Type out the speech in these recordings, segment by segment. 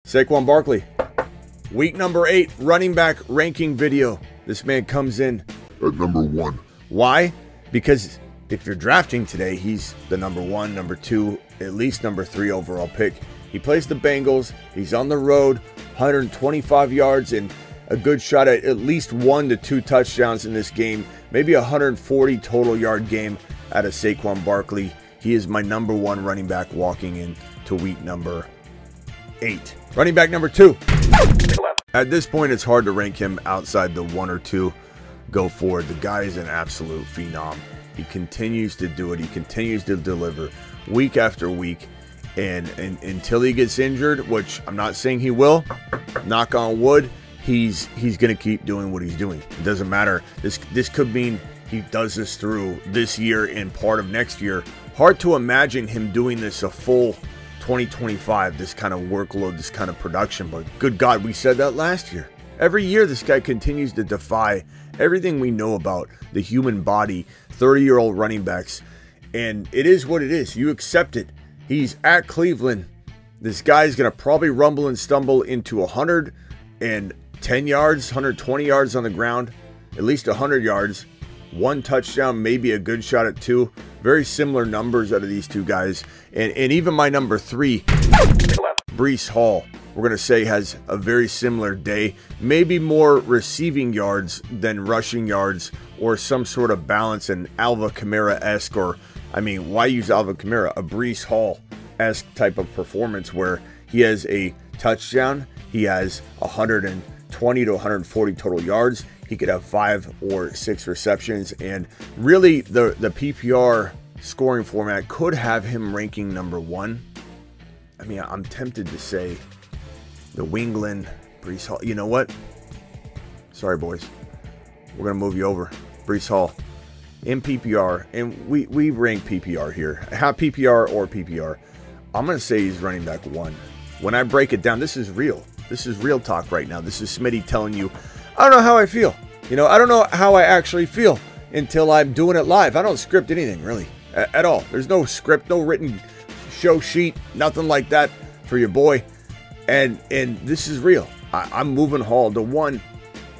Saquon Barkley, week number 8 running back ranking video. This man comes in at number 1. Why? Because if you're drafting today, he's the number 1, number 2, at least number 3 overall pick. He plays the Bengals. He's on the road, 125 yards and a good shot at least 1 to 2 touchdowns in this game. Maybe a 140 total yard game out of Saquon Barkley. He is my number 1 running back walking into week number 8. Running back number 2. At this point, it's hard to rank him outside the 1 or 2 go forward. The guy is an absolute phenom. He continues to do it. He continues to deliver week after week. And until he gets injured, which I'm not saying he will, knock on wood, he's going to keep doing what he's doing. It doesn't matter. This could mean he does this through this year and part of next year. Hard to imagine him doing this a full 2025, this kind of workload, this kind of production. But good God, we said that last year. Every year, this guy continues to defy everything we know about the human body, 30-year-old running backs. And it is what it is. You accept it. He's at Cleveland. This guy's going to probably rumble and stumble into 110 yards, 120 yards on the ground, at least 100 yards, 1 touchdown, maybe a good shot at 2. Very similar numbers out of these two guys. And even my number 3, Breece Hall, we're going to say has a very similar day. Maybe more receiving yards than rushing yards, or some sort of balance, an Alvin Kamara-esque, or, I mean, why use Alvin Kamara? A Breece Hall-esque type of performance where he has a touchdown, he has 120 to 140 total yards, he could have 5 or 6 receptions, and really the PPR scoring format could have him ranking number 1. I mean, I'm tempted to say the Wingland, Breece Hall. You know what? Sorry, boys. We're going to move you over. Breece Hall in PPR, and we rank PPR here. Have PPR or PPR. I'm going to say he's running back 1. When I break it down, this is real. This is real talk right now. This is Smitty telling you, I don't know how I feel. You know, I don't know how I actually feel until I'm doing it live. I don't script anything, really, at all. There's no script, no written show sheet, nothing like that for your boy. And this is real. I'm moving Hall to 1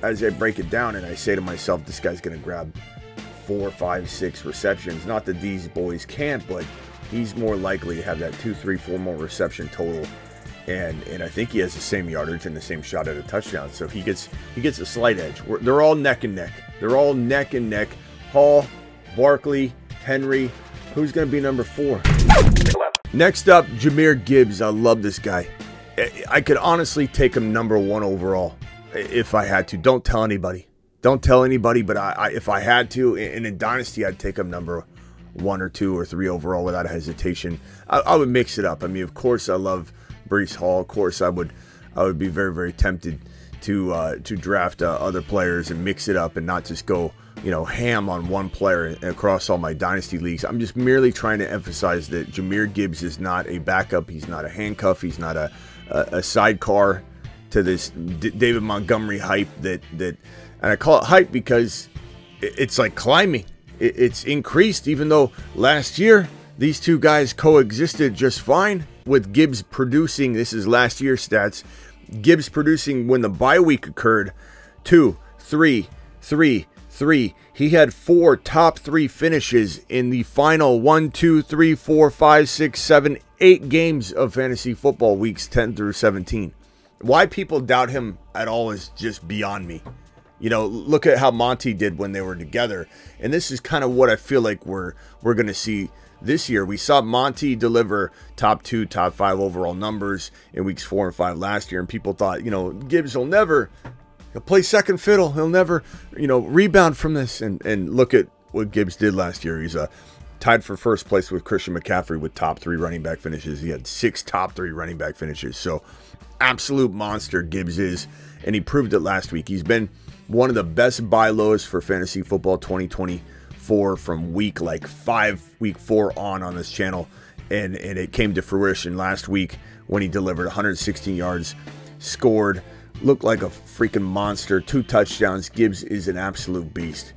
as I break it down, and I say to myself, this guy's going to grab 4, 5, 6 receptions. Not that these boys can't, but he's more likely to have that 2, 3, 4 more reception total. And I think he has the same yardage and the same shot at a touchdown. So he gets a slight edge. They're all neck and neck. They're all neck and neck. Hall, Barkley, Henry. Who's going to be number 4? Next up, Jahmyr Gibbs. I love this guy. I could honestly take him number 1 overall if I had to. Don't tell anybody. Don't tell anybody, but if I had to, and in Dynasty, I'd take him number 1 or 2 or 3 overall without a hesitation. I would mix it up. I mean, of course, I love Breece Hall. Of course, I would be very, very tempted to draft other players and mix it up and not just go, you know, ham on one player across all my Dynasty leagues. I'm just merely trying to emphasize that Jahmyr Gibbs is not a backup. He's not a handcuff. He's not a sidecar to this David Montgomery hype that and I call it hype because it's like climbing. It's increased, even though last year these two guys coexisted just fine, with Gibbs producing, this is last year's stats, Gibbs producing when the bye week occurred, 2, 3, 3, 3. He had 4 top 3 finishes in the final 1, 2, 3, 4, 5, 6, 7, 8 games of fantasy football, weeks 10 through 17. Why people doubt him at all is just beyond me. You know, look at how Monty did when they were together. And this is kind of what I feel like we're going to see this year. We saw Monty deliver top 2, top 5 overall numbers in weeks 4 and 5 last year. And people thought, you know, Gibbs will never, he'll play second fiddle. He'll never, you know, rebound from this. And look at what Gibbs did last year. He's tied for first place with Christian McCaffrey with top 3 running back finishes. He had 6 top 3 running back finishes. So absolute monster Gibbs is. And he proved it last week. He's been one of the best buy lows for fantasy football 2024 from week 4 on this channel. And it came to fruition last week when he delivered 116 yards, scored, looked like a freaking monster, 2 touchdowns. Gibbs is an absolute beast.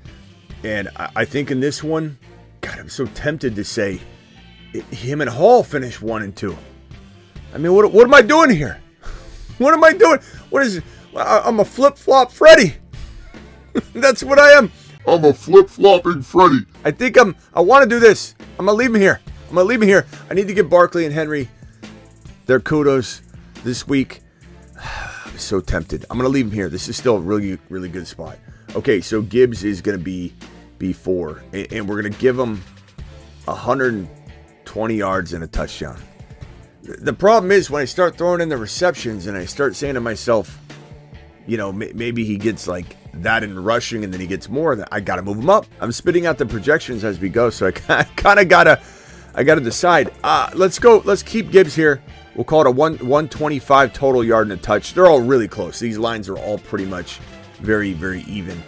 And I think in this one, God, I'm so tempted to say him and Hall finish 1 and 2. I mean, what am I doing here? What am I doing? What is it? I'm a flip-flop Freddy. That's what I am. I'm a flip-flopping Freddy. I want to do this. I'm going to leave him here. I need to give Barkley and Henry their kudos this week. I'm so tempted. I'm going to leave him here. This is still a really, really good spot. Okay, so Gibbs is going to be B4. And we're going to give him 120 yards and a touchdown. The problem is when I start throwing in the receptions and I start saying to myself, you know, maybe he gets like that in rushing and then he gets more, I got to move him up. I'm spitting out the projections as we go, so I kind of got to decide. Let's go. Let's keep Gibbs here. We'll call it a 125 total yard and a touch. They're all really close. These lines are all pretty much very, very even.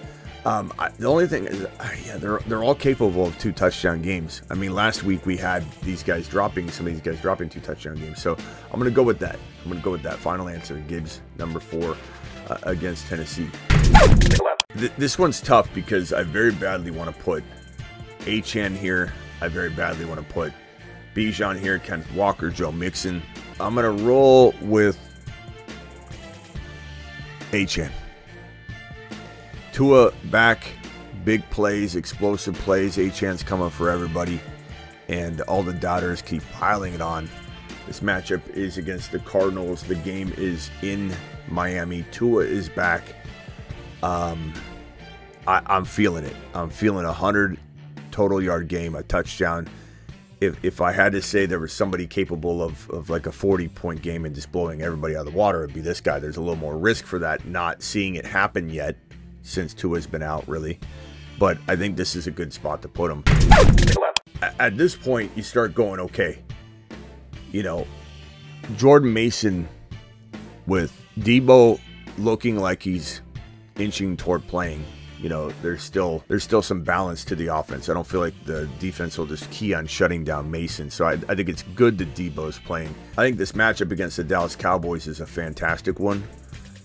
The only thing is, yeah, they're all capable of 2 touchdown games. I mean, last week we had some of these guys dropping 2 touchdown games. So I'm going to go with that. Final answer, Gibbs, number 4 against Tennessee. This one's tough because I very badly want to put Achane here. I very badly want to put Bijan here, Kenneth Walker, Joe Mixon. I'm going to roll with Achane. Tua back, big plays, explosive plays. Achane's coming for everybody, and all the doubters keep piling it on. This matchup is against the Cardinals. The game is in Miami. Tua is back. I'm feeling it. I'm feeling 100 total yard game, a touchdown. If I had to say there was somebody capable of like a 40-point game and just blowing everybody out of the water, it'd be this guy. There's a little more risk for that, not seeing it happen yet, since Tua's been out, really. But I think this is a good spot to put him. At this point, you start going, okay, you know, Jordan Mason with Debo looking like he's inching toward playing. You know, there's still some balance to the offense. I don't feel like the defense will just key on shutting down Mason. So I think it's good that Debo's playing. I think this matchup against the Dallas Cowboys is a fantastic one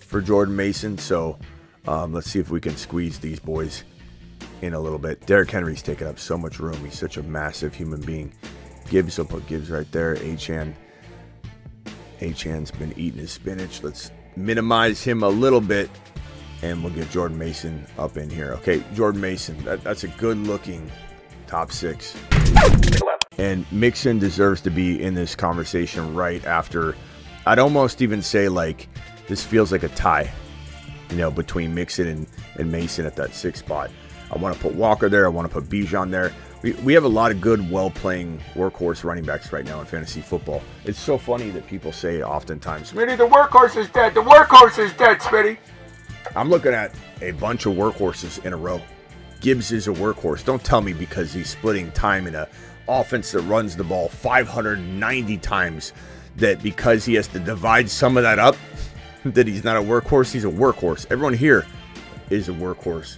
for Jordan Mason. So let's see if we can squeeze these boys in a little bit. Derrick Henry's taking up so much room. He's such a massive human being. Gibbs, will put Gibbs right there. Achane's been eating his spinach. Let's minimize him a little bit, and we'll get Jordan Mason up in here. Okay, Jordan Mason, that's a good-looking top 6. And Mixon deserves to be in this conversation right after. I'd almost even say, like, this feels like a tie, you know, between Mixon and Mason at that 6th spot. I want to put Walker there. I want to put Bijan there. We have a lot of good, well-playing workhorse running backs right now in fantasy football. It's so funny that people say oftentimes, Smitty, the workhorse is dead. The workhorse is dead, Smitty. I'm looking at a bunch of workhorses in a row. Gibbs is a workhorse. Don't tell me because he's splitting time in an offense that runs the ball 590 times that because he has to divide some of that up, that he's not a workhorse. He's a workhorse. Everyone here is a workhorse.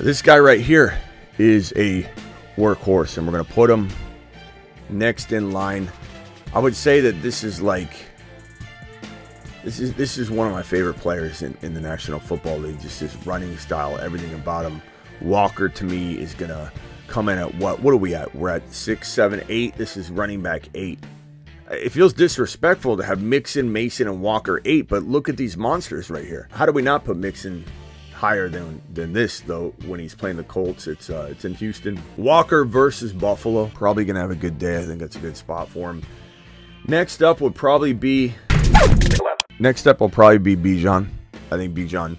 This guy right here is a workhorse, and we're going to put him next in line. I would say that this is like, this is one of my favorite players in the National Football League. Just his running style, everything about him. Walker, to me, is going to come in at what are we at? We're at 6, 7, 8. This is running back 8. It feels disrespectful to have Mixon, Mason, and Walker 8, but look at these monsters right here. How do we not put Mixon higher than this, though, when he's playing the Colts? It's in Houston. Walker versus Buffalo. Probably going to have a good day. I think that's a good spot for him. Next up will probably be Bijan. I think Bijan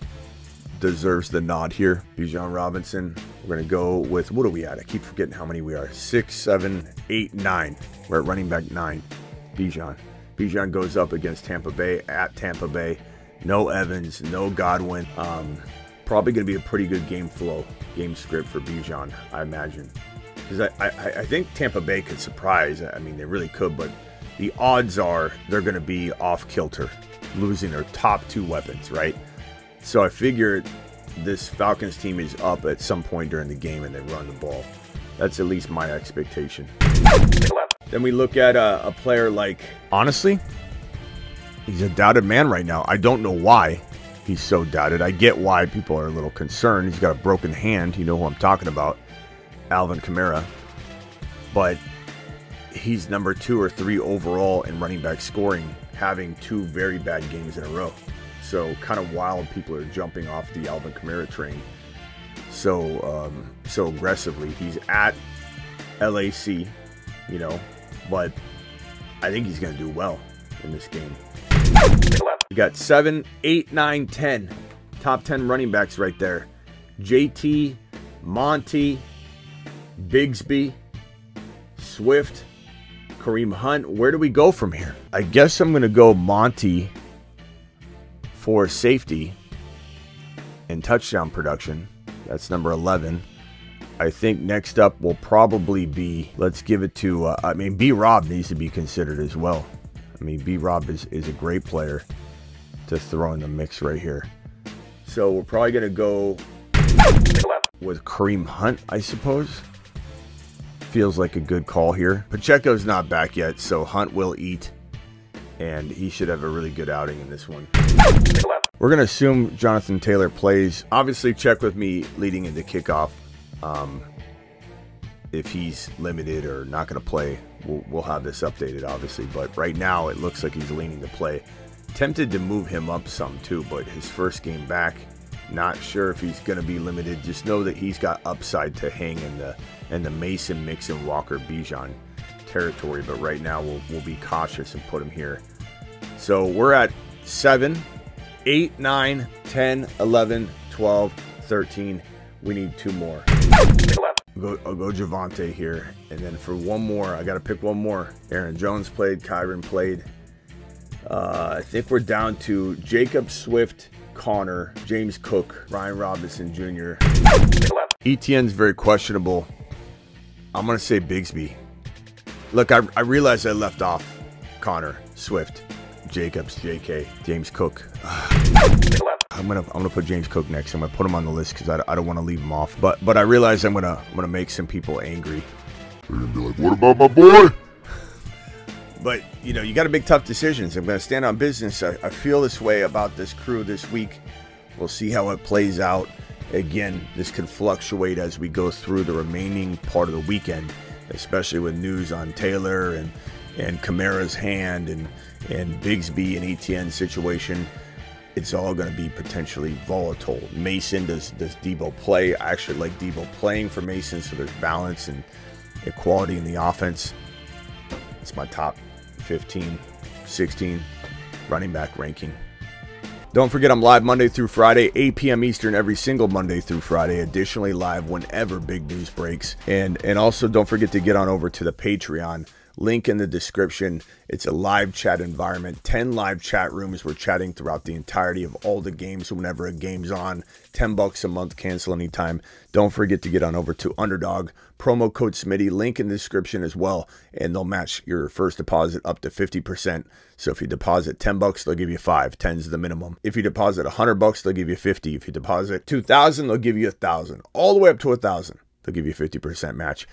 deserves the nod here. Bijan Robinson. We're going to go with, what are we at? I keep forgetting how many we are. 6, 7, 8, 9. We're at running back 9. Bijan goes up against Tampa Bay at Tampa Bay. No Evans, no Godwin. Probably going to be a pretty good game script for Bijan, I imagine. Because I think Tampa Bay could surprise. I mean, they really could, but the odds are they're going to be off kilter, losing their top 2 weapons, right? So I figured this Falcons team is up at some point during the game and they run the ball. That's at least my expectation. Then we look at a player like, honestly, he's a doubted man right now. I don't know why he's so doubted. I get why people are a little concerned. He's got a broken hand. You know who I'm talking about. Alvin Kamara. But he's number 2 or 3 overall in running back scoring having 2 very bad games in a row. So kind of wild people are jumping off the Alvin Kamara train so aggressively. He's at LAC, you know, but I think he's going to do well in this game. We got 7, 8, 9, 10. Top 10 running backs right there. JT, Monty, Bigsby, Swift, Kareem Hunt. Where do we go from here? I guess I'm going to go Monty for safety and touchdown production. That's number 11. I think next up will probably be, let's give it to, I mean, B-Rob needs to be considered as well. I mean, B-Rob is a great player to throw in the mix right here. So we're probably going to go with Kareem Hunt, I suppose. Feels like a good call here. Pacheco's not back yet, so Hunt will eat, and he should have a really good outing in this one. We're going to assume Jonathan Taylor plays. Obviously, check with me leading into kickoff. If he's limited or not going to play, we'll have this updated, obviously. But right now, it looks like he's leaning to play. Tempted to move him up some, too, but his first game back, not sure if he's going to be limited. Just know that he's got upside to hang in the Mason, Mixon, Walker, Bijan territory. But right now, we'll be cautious and put him here. So we're at 7, 8, 9, 10, 11, 12, 13. We need 2 more. I'll go Javonte here. And then for one more, I got to pick one more. Aaron Jones played. Kyron played. I think we're down to Jacob Swift, Connor, James Cook, Ryan Robinson Jr. ETN's very questionable. I'm going to say Bigsby. Look, I realize I left off Connor, Swift, Jacobs, JK, James Cook. I'm gonna put James Cook next. I'm gonna put him on the list because I don't want to leave him off. But I realize I'm gonna make some people angry. They're gonna be like, "What about my boy?" But you know, you got to make tough decisions. I'm gonna stand on business. I feel this way about this crew this week. We'll see how it plays out. Again, this could fluctuate as we go through the remaining part of the weekend, especially with news on Taylor and Kamara's hand and Bigsby and ETN situation. It's all going to be potentially volatile. Mason, does Debo play? I actually like Debo playing for Mason, so there's balance and equality in the offense. It's my top 15, 16 running back ranking. Don't forget I'm live Monday through Friday, 8 p.m. Eastern every single Monday through Friday. Additionally, live whenever big news breaks. And also don't forget to get on over to the Patreon. Link in the description. It's a live chat environment. 10 live chat rooms. We're chatting throughout the entirety of all the games whenever a game's on. $10 a month. Cancel anytime. Don't forget to get on over to Underdog. Promo code Smitty. Link in the description as well. And they'll match your first deposit up to 50%. So if you deposit $10, they'll give you $5. 10's the minimum. If you deposit $100, they'll give you $50. If you deposit $2,000, they'll give you $1,000. All the way up to $1,000, they'll give you a 50% match.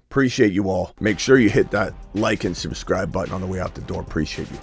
Appreciate you all. Make sure you hit that like and subscribe button on the way out the door. Appreciate you.